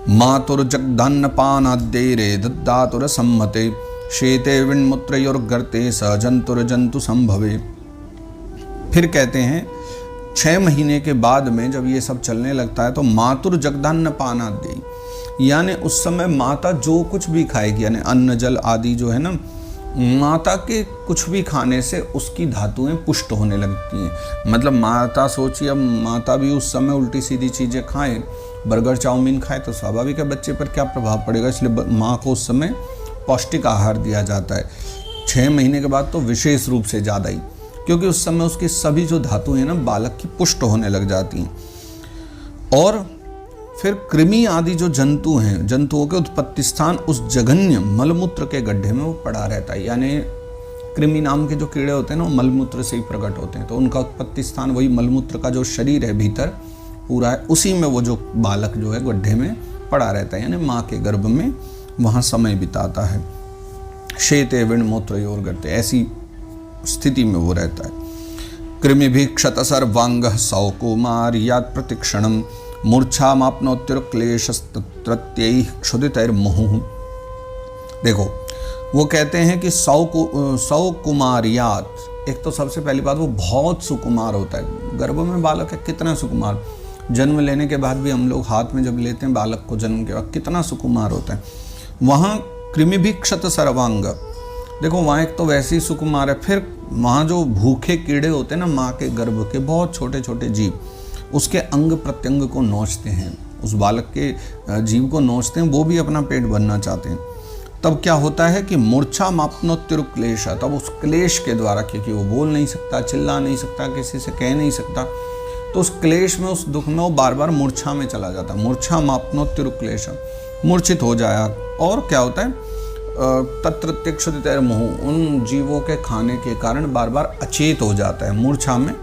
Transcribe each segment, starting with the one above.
मातुर्जगदन्नपानाद्यैरे दद्दातुरसम्मते शेते विण्मुत्रयोर्गर्ते स जंतुर्जंतु संभवे। फिर कहते हैं 6 महीने के बाद में जब ये सब चलने लगता है तो मातुर्जगदन्नपानाद्यै, यानी उस समय माता जो कुछ भी खाएगी, यानी अन्न जल आदि जो है ना, माता के कुछ भी खाने से उसकी धातुएं पुष्ट होने लगती हैं। मतलब माता सोचिए, अब माता भी उस समय उल्टी सीधी चीज़ें खाएं, बर्गर चाउमीन खाए तो स्वाभाविक है बच्चे पर क्या प्रभाव पड़ेगा। इसलिए माँ को उस समय पौष्टिक आहार दिया जाता है। 6 महीने के बाद तो विशेष रूप से ज़्यादा ही, क्योंकि उस समय उसकी सभी जो धातुएं हैं ना बालक की पुष्ट होने लग जाती हैं। और फिर कृमि आदि जो जंतु हैं, जंतुओं के उत्पत्ति स्थान उस जघन्य मलमूत्र के गड्ढे में वो पड़ा रहता है। यानी कृमि नाम के जो कीड़े होते हैं ना वो मलमूत्र से ही प्रकट होते हैं, तो उनका उत्पत्ति स्थान वही मलमूत्र का जो शरीर है भीतर पूरा है, उसी में वो जो बालक जो है गड्ढे में पड़ा रहता है, यानी माँ के गर्भ में वहाँ समय बिताता है। शेते विण्मुत्रयोर्गर्ते, ऐसी स्थिति में वो रहता है। कृमि भी क्षत सर्वांग सौकुमार्यात् प्रतिक्षणम मूर्छामाप्नोत्युर्क्लेशस्तत्रत्यैः क्षुदितैर्मुहुः। देखो वो कहते हैं कि सौकुमार्यात्, एक तो सबसे पहली बात वो बहुत सुकुमार होता है। गर्भ में बालक है, कितना सुकुमार, जन्म लेने के बाद भी हम लोग हाथ में जब लेते हैं बालक को जन्म के बाद, कितना सुकुमार होता है। वहाँ कृमि भी क्षत सर्वांग, देखो वहाँ एक तो वैसे ही सुकुमार है, फिर वहाँ जो भूखे कीड़े होते हैं ना माँ के गर्भ के, बहुत छोटे छोटे जीव उसके अंग प्रत्यंग को नोचते हैं, उस बालक के जीव को नोचते हैं, वो भी अपना पेट भरना चाहते हैं। तब क्या होता है कि मूर्छा मापनोत्युर्क्लेश, तब उस क्लेश के द्वारा, क्योंकि वो बोल नहीं सकता, चिल्ला नहीं सकता, किसी से कह नहीं सकता, तो उस क्लेश में, उस दुख में वो बार बार मूर्छा में चला जाता है। मूर्छा मापनोत्युर्क्लेश, मूर्छित हो जाया। और क्या होता है, तत्रत्यक्षुदितैर्मुहुः, उन जीवों के खाने के कारण बार बार अचेत हो जाता है, मूर्छा में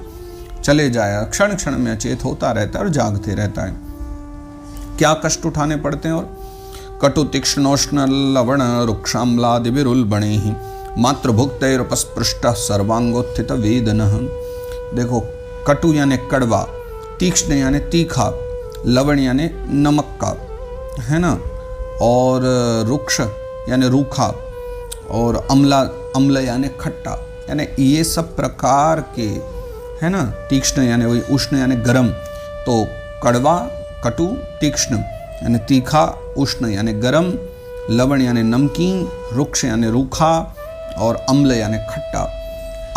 चले जाया, क्षण क्षण में अचेत होता रहता है और जागते रहता है। क्या कष्ट उठाने पड़ते हैं, और कटु तीक्ष्णोष्ण लवण रुक्षाम्लादि विरुल्बणैः मातृभुक्तैरुपस्पृष्टः सर्वांगोत्थित वेदनः। देखो कटु यानी कड़वा, तीक्ष्ण यानी तीखा, लवण यानी नमक का, है ना, और रुक्ष यानी रूखा, और अम्ल यानी खट्टा, यानी ये सब प्रकार के, है ना। तीक्ष्ण यानी वही उष्ण यानी गरम, तो कड़वा, कटु, तीक्ष्ण यानी तीखा, उष्ण यानी गरम, लवण यानी नमकीन, रुक्ष यानी रूखा, और अम्ल यानी खट्टा,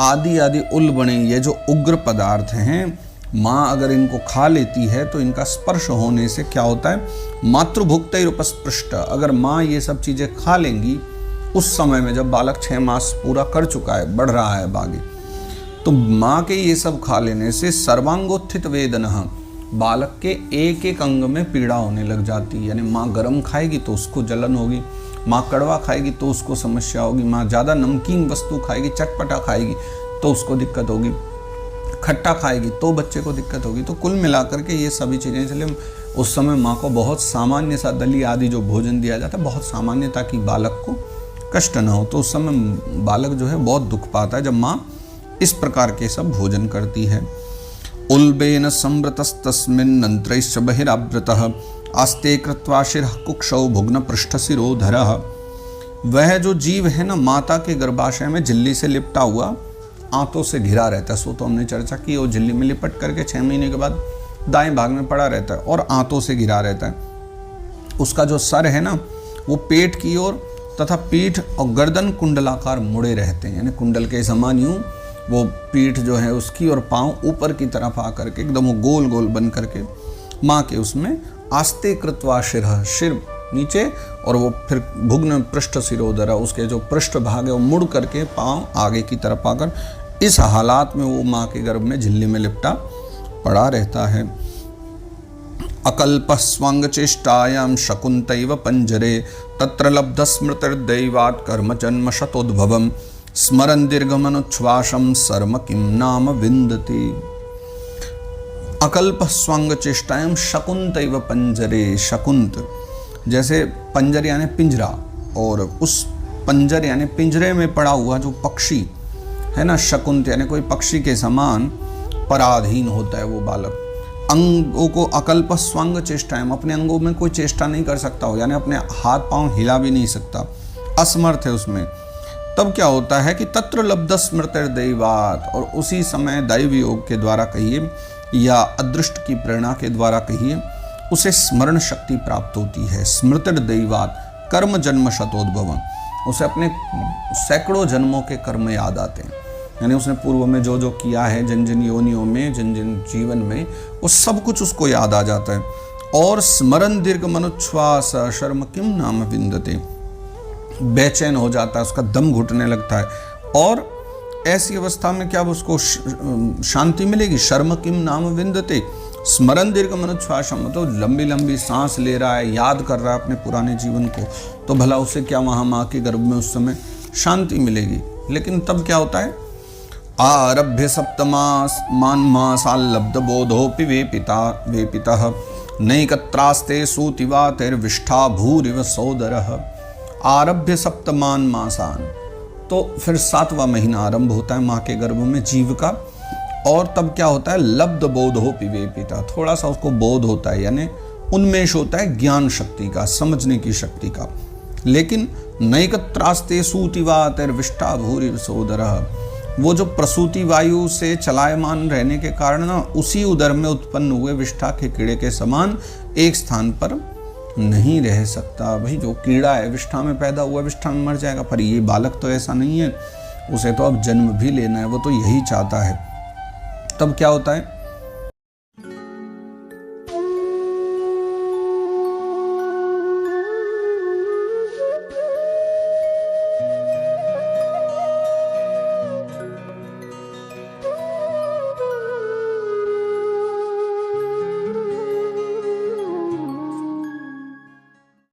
आदि आदि उल्बणे, ये जो उग्र पदार्थ हैं, माँ अगर इनको खा लेती है तो इनका स्पर्श होने से क्या होता है, मातृभुक्तैरुपस्पृष्ट, अगर माँ ये सब चीज़ें खा लेंगी उस समय में जब बालक 6 मास पूरा कर चुका है, बढ़ रहा है आगे, तो माँ के ये सब खा लेने से सर्वांगोत्थित वेदना, बालक के एक एक अंग में पीड़ा होने लग जाती है। यानी माँ गरम खाएगी तो उसको जलन होगी, माँ कड़वा खाएगी तो उसको समस्या होगी, माँ ज़्यादा नमकीन वस्तु खाएगी, चटपटा खाएगी तो उसको दिक्कत होगी, खट्टा खाएगी तो बच्चे को दिक्कत होगी। तो कुल मिलाकर के ये सभी चीज़ें, इसलिए उस समय माँ को बहुत सामान्य सा दली आदि जो भोजन दिया जाता है, बहुत सामान्य, ताकि बालक को कष्ट न हो। तो उस समय बालक जो है बहुत दुख पाता है जब माँ इस प्रकार के सब भोजन करती है। उल्बेन संवृतस्तस्मिन्नन्त्रैश्च बहिरावृतः आस्ते कृत्वा शिरः कुक्षौ भुग्न पृष्ठ शिरोधरः। वह जो जीव है ना माता के गर्भाशय में झिल्ली से लिपटा हुआ, आंतों से घिरा रहता है, सो तो हमने चर्चा की, वो झिल्ली में लिपट करके 6 महीने के बाद दाएं भाग में पड़ा रहता है और आंतों से घिरा रहता है। उसका जो सर है ना वो पेट की ओर तथा पीठ और गर्दन कुंडलाकार मुड़े रहते हैं, यानी कुंडल के समान यूं वो पीठ जो है उसकी, और पाँव ऊपर की तरफ आकर के एकदम वो गोल गोल बन करके माँ के उसमें आस्ते कृत्वा शिरः, सिर नीचे, और वो फिर भुग्न पृष्ठ शिरोधरा, उसके जो पृष्ठ भाग है वो मुड़ करके पाँव आगे की तरफ आकर, इस हालात में वो माँ के गर्भ में झिल्ली में लिपटा पड़ा रहता है। अकल्प स्वांग चेष्टायाम शकुन्तैव पंजरे तत्र लब्ध स्मृतिर्दैवात् कर्म जन्म शतोद्भवम् स्मरन् दीर्घमनुच्छ्वासं सर्म किं नाम विन्दति। अकल्प स्वांग चेष्टायाम शकुन्तैव पंजरे, शकुंत जैसे पंजर यानी पिंजरा, और उस पंजर यानी पिंजरे में पड़ा हुआ जो पक्षी है ना, शकुंत यानी कोई पक्षी के समान पराधीन होता है वो बालक। अंगों को अकल्प स्वंग चेष्टाएं, अपने अंगों में कोई चेष्टा नहीं कर सकता हो, यानी अपने हाथ पांव हिला भी नहीं सकता, असमर्थ है उसमें। तब क्या होता है कि तत्र लब्ध स्मृतिर दैवात, और उसी समय दैव योग के द्वारा कहिए या अदृष्ट की प्रेरणा के द्वारा कहिए, उसे स्मरण शक्ति प्राप्त होती है। स्मृतिर दैवात कर्म जन्म शतोद्भवम, उसे अपने सैकड़ों जन्मों के कर्म याद आते हैं, यानी उसने पूर्व में जो जो किया है, जिन जिन योनियों में, जिन जिन जीवन में, वो सब कुछ उसको याद आ जाता है। और स्मरण दीर्घ मनुच्छ्वास शर्म किम नाम विंदते, बेचैन हो जाता है, उसका दम घुटने लगता है, और ऐसी अवस्था में क्या उसको शांति मिलेगी? शर्म किम नाम विंदते, स्मरण दीर्घ मनुच्छ्वासम, तो लंबी लंबी सांस ले रहा है, याद कर रहा है अपने पुराने जीवन को, तो भला उसे क्या वहाँ माँ के गर्भ में उस समय शांति मिलेगी? लेकिन तब क्या होता है? आरभ्य सप्तमास मान्मासाल्लब्ध बोधोपि वेपितः नैकत्रास्ते सूतिवातिर्विष्ठा भूरिव सोदरः। आरभ्य सप्तमान मासान, तो फिर 7वां महीना आरंभ होता है माँ के गर्भ में जीव का, और तब क्या होता है? लब्ध बोधोपि वेपितः, थोड़ा सा उसको बोध होता है, यानी उन्मेष होता है ज्ञान शक्ति का, समझने की शक्ति का। लेकिन नैकत्रास्ते सूतिवातिर्विष्ठा भूरिव सोदरः, वो जो प्रसूति वायु से चलायमान रहने के कारण ना, उसी उदर में उत्पन्न हुए विष्ठा के कीड़े के समान एक स्थान पर नहीं रह सकता। भाई जो कीड़ा है विष्ठा में पैदा हुआ, विष्ठा में मर जाएगा, पर ये बालक तो ऐसा नहीं है, उसे तो अब जन्म भी लेना है, वो तो यही चाहता है। तब क्या होता है?